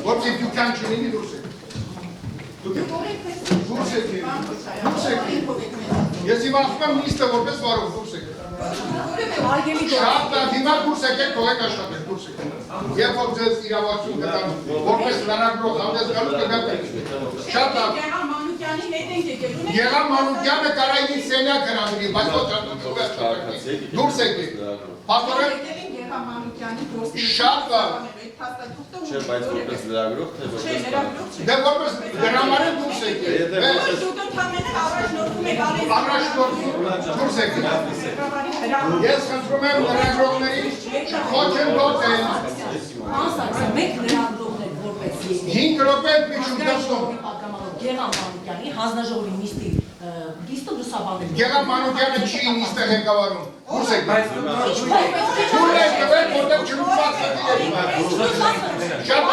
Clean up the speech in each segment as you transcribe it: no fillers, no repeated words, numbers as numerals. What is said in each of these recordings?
Որտե դուքան չունի դուրս Ես իմ ասում եմ նիստը որպես վարող դուրս եք Շատ հիմա դուրս եկեք թողեք աշխատեք դուրս եք Երբ որ ձեզ իրավացություն կտան որպես լրագրող հանդես գալուց կգտնեք Շատ լավ Գեղամ Մանուկյանը կարա ինձ սենյակ հրավիրի, բայց ոչ դուրս եկեք Փաստորեն Շատ լավ Չէ, բայց որպես լրագրող թե որպես Դե որպես դրամարեն դուրս եկեք Դուք ընդհանրապես առաջնորդում դուրս եկեք Ես խնդրում եմ լրագրողներին խոչեն գործել Մեկ լրագրողներ որպես 5 րոպե միջում դասում Գեղամ Մանուկյանի հանձնաժողովի նիստի դիստը լուսաբանել Գեղամ Մանուկյանը չի նիստը ղեկավարում Դուրս եկեք Դուրս եկեք որտեղ չլուծված Շատ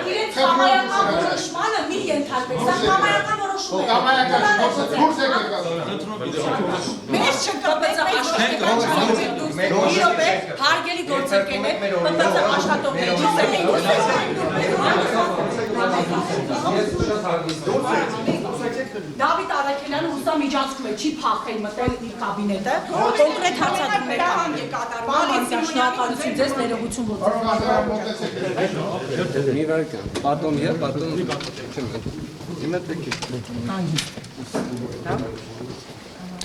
իրենց համայական որոշմանը մի ենթարկվեք, սա համայական որոշում է Համայական դուրս եկեք Մեզ չկապեց աշխատողների հարգելի գործընկերներ պպց աշխատողների Դավիթ Արաքելյանը հուսամիջանցքում է, չի փախել մտել իր կաբինետը, կոնկրետ հարցադրումներ կան շնորհակալություն ձեզ ներողություն Потом я, потом...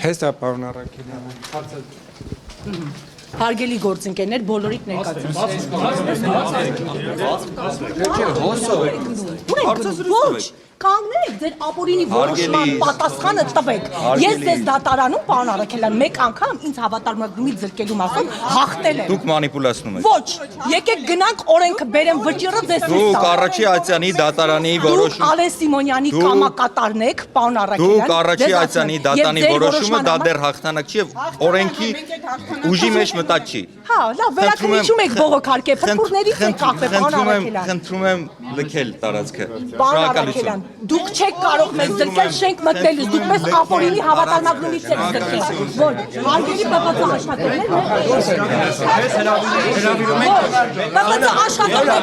Հեսա պարոն Արաքելյան, հարցը Հարգելի գործընկերներ, բոլորիդ ներկայացում Ոչ, կանգնեք, ձեր ապօրինի որոշման պատասխանը տվեք Ես ձեզ դատարանում, պարոն Արաքելյան, մեկ անգամ ինձ հավատարմագրումից զրկելու մասով հաղթել եմ Դուք մանիպուլացնում եք Ոչ, եկեք գնանք օրենքը բերեմ վճիռը ձեզ Դուք առաջի ացյանի դատարանի որոշում Դուք Ալեն Սիմոնյանի կամակատարն եք, պարոն Արաքելյան Դուք առաջի ացյանի դատարանի որոշումը դա դեռ հաղթանակ չի օրենքի ուժի մեջ մտած չի Հա, լավ, վերակնիչում եք բողոքարկե, փրփուրներից եք կախվել, պարոն Արաքելյան Խնդրում եմ լքել տարածքը Պարոն Արաքելյան, դուք չեք կարող մեզ զրկել շենք մտնելուց, դուք մեզ ապօրինի հավատարմագրումից եք զրկել Ոչ, հարգելի պպց աշխատողներ պպց աշխատողներ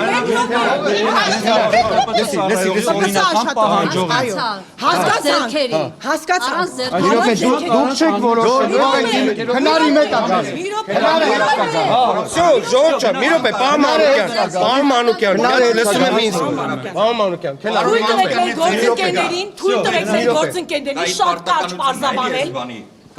դուք չեք որոշել հնարի մեկ Ժողովուրդ, մի րոպե, պարոն Մանուկյան, լսում եմ ինձ Պարոն Մանուկյան, Թույլ տվեք մեր գործընկերներին շատ կարճ պարզաբանել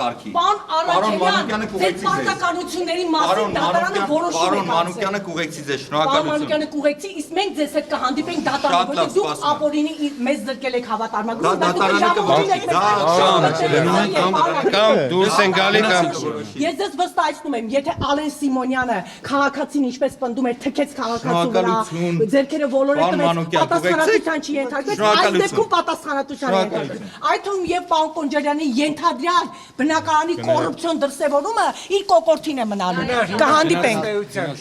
Պարոն Արաքելյան, ձեր պարտականությունների մասին դատարանը որոշում Պարոն Մանուկյանը կուղեկցի ձեզ, Պարոն Մանուկյանը կուղեկցի, իսկ մենք ձեզ հետ կհանդիպենք դատարանում, որտեղ դուք ապօրինի մեզ զրկել եք հավատարմագրում, Կամ դուրս են գալի կամ Ես ձեզ վստահեցնում եմ, եթե Ալեն Սիմոնյանը քաղաքացին ինչպես պնդում էր, թքեց քաղաքացու վրա, ձեռքերը ոլորեց պատասխանատվության չի ենթարկվեց, այս դեպքում պատասխանատվության ենթարկվեց։ Այդ թվում եւ պարոն Կոնջարյանի ենթադրյալ բնակարանի կոռուպցիոն դրսևորումը իր կոկորտին է մնալու։ Կհանդիպենք։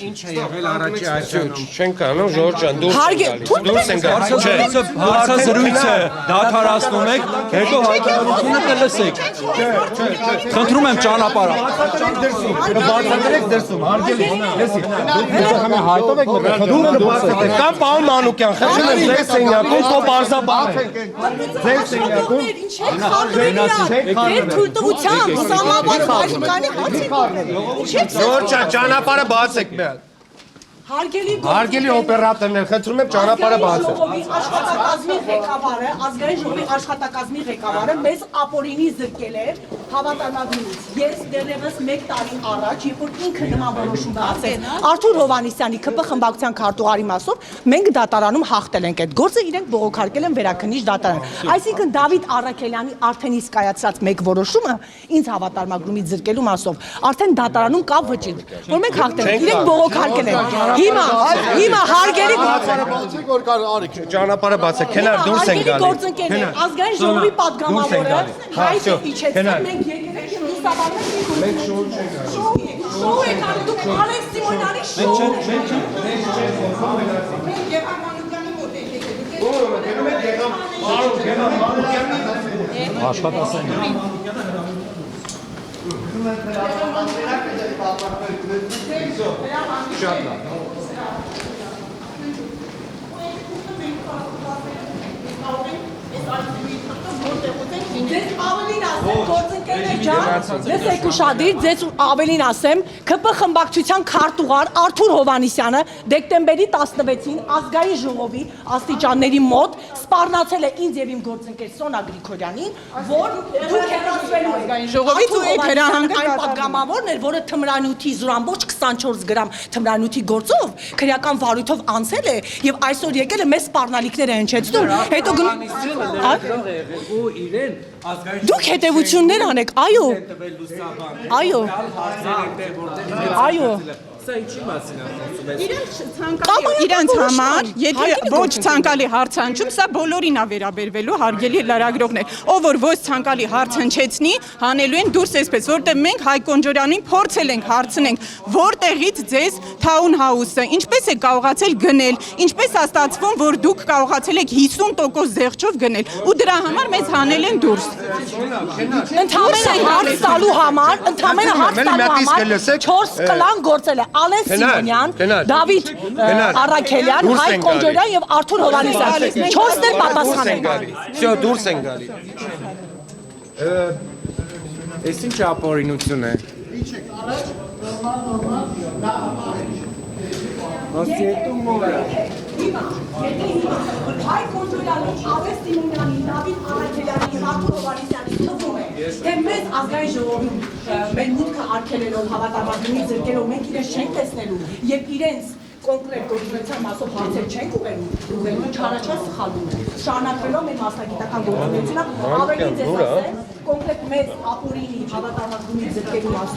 Ինչ է եղել առաջի այսօր չենք անում Ժորժ ջան դուրս են գալի Հարցազրույցը դադարեցնում եք, հետո հայտարարությունը կլսեք։ Խնդրում եմ ճանապարհը։ Բացատրեք դրսում, հարգելի, լսի, դուք հայտով եք մտել կամ պարոն Մանուկյան, խնդրում եմ ձեր սենյակում թող բարձաբանեք։ Ձեր սենյակում Թույլտվությամբ սահմանված բաժականի հարցի Ժորժ ջան, ճանապարհը բացեք մի հատ։ Հարգելի օպերատորներ, խնդրում եմ ճանապարհը բացեք։ Աշխատակազմի ղեկավարը, ազգային ժողովի աշխատակազմի ղեկավարը մեզ ապօրինի զրկել է հավատարմագրումից։ Ես դեռևս 1 տարի առաջ, երբ որ ինքը նման որոշում կայացրեց Արթուր Հովհաննիսյանի ՔՊ խմբակցության քարտուղարի մասով, մենք դատարանում հաղթել ենք այդ գործը, իրենք բողոքարկել են վերաքննիչ դատարան։ Այսինքն Դավիթ Արաքելյանի արդեն իսկ կայացած մեկ որոշումը ինձ հավատարմագրումից զրկելու մասով արդեն դատարանում կա վճիռ, որ մենք հաղթել ենք, իրենք բողոքարկել են։ Հիմա հարգելի ճանապարհը բացեք, քնար դուրս են գալի։ Գործընկերներ, ազգային ժողովի պատգամավորը հայտը իջեցին, մենք եկել ենք լուսաբանենք շոու եք անում, դուք Ալեն Սիմոնյանի շոու Ձեզ ավելին ասեմ, գործընկերներ ջան, լսեք ուշադիր, ձեզ ավելին ասեմ, ԿՊ խմբակցության քարտուղար Արթուր Հովհաննիսյանը դեկտեմբերի 16-ին ազգային ժողովի աստիճանների մոտ սպառնացել է ինձ եւ իմ գործընկեր Սոնա Գրիգորյանին, որ դուք հեռացվելու եք ազգային ժողովից ու այդ հրահանգը այն պատգամավորն էր, որը թմրանյութի զուրամբողջ 24 գրամ թմրանյութի գործով քրեական վարույթով անցել է եւ այսօր եկել է մեզ սպառնալիքներ է հնչեցնում, հետո ու իրեն ազգային դուք հետևություններ անեք, այո, այո, այո, Սա ինչի մասին է Իրենց համար, եթե ոչ ցանկալի հարց հնչում, սա բոլորին է վերաբերվելու հարգելի լրագրողներ, ով որ ոչ ցանկալի հարց հնչեցնի, հանելու են դուրս այսպես, որտեղ մենք Հայկ Կոնջորյանին փորձել ենք հարցնենք, որտեղից ձեզ Town House-ը, ինչպես է կարողացել գնել, ինչպես է ստացվում, որ դուք կարողացել եք 50% զեղչով գնել, ու դրա համար մեզ հանել են դուրս։ Ընդհանրապես հարց տալու համար, ընդհանրապես հարց տալու համար 4 կլան գործել է Ալեն Սիմոնյան, Դավիթ Առաքելյան, Հայկ Կոնջորյան եւ Արթուր Հովհաննիսյան։ 4-ներ պատասխան են գալիս։ Всё, դուրս են գալի։ Էս ինչ ապօրինություն է։ Հայկ Կոնջորյանի, Ալեն Սիմոնյանի, Դավիթ Առաքելյանի եւ Արթուր Հովհաննիսյանի թվում է, թե մեզ ազգային ժողովին մեր մուտքը արգելելով հավատամարտունի զրկելով մենք իրենց չենք տեսնելու եւ իրենց կոնկրետ գործունեության մասով հարցեր չենք ուղղելու չարաչար սխալվում է շարունակելով մեր մասնագիտական գործունեությունը ավելի ձեզ ասեմ կոնկրետ մեզ ապօրինի հավատամարտունի զրկելու մասով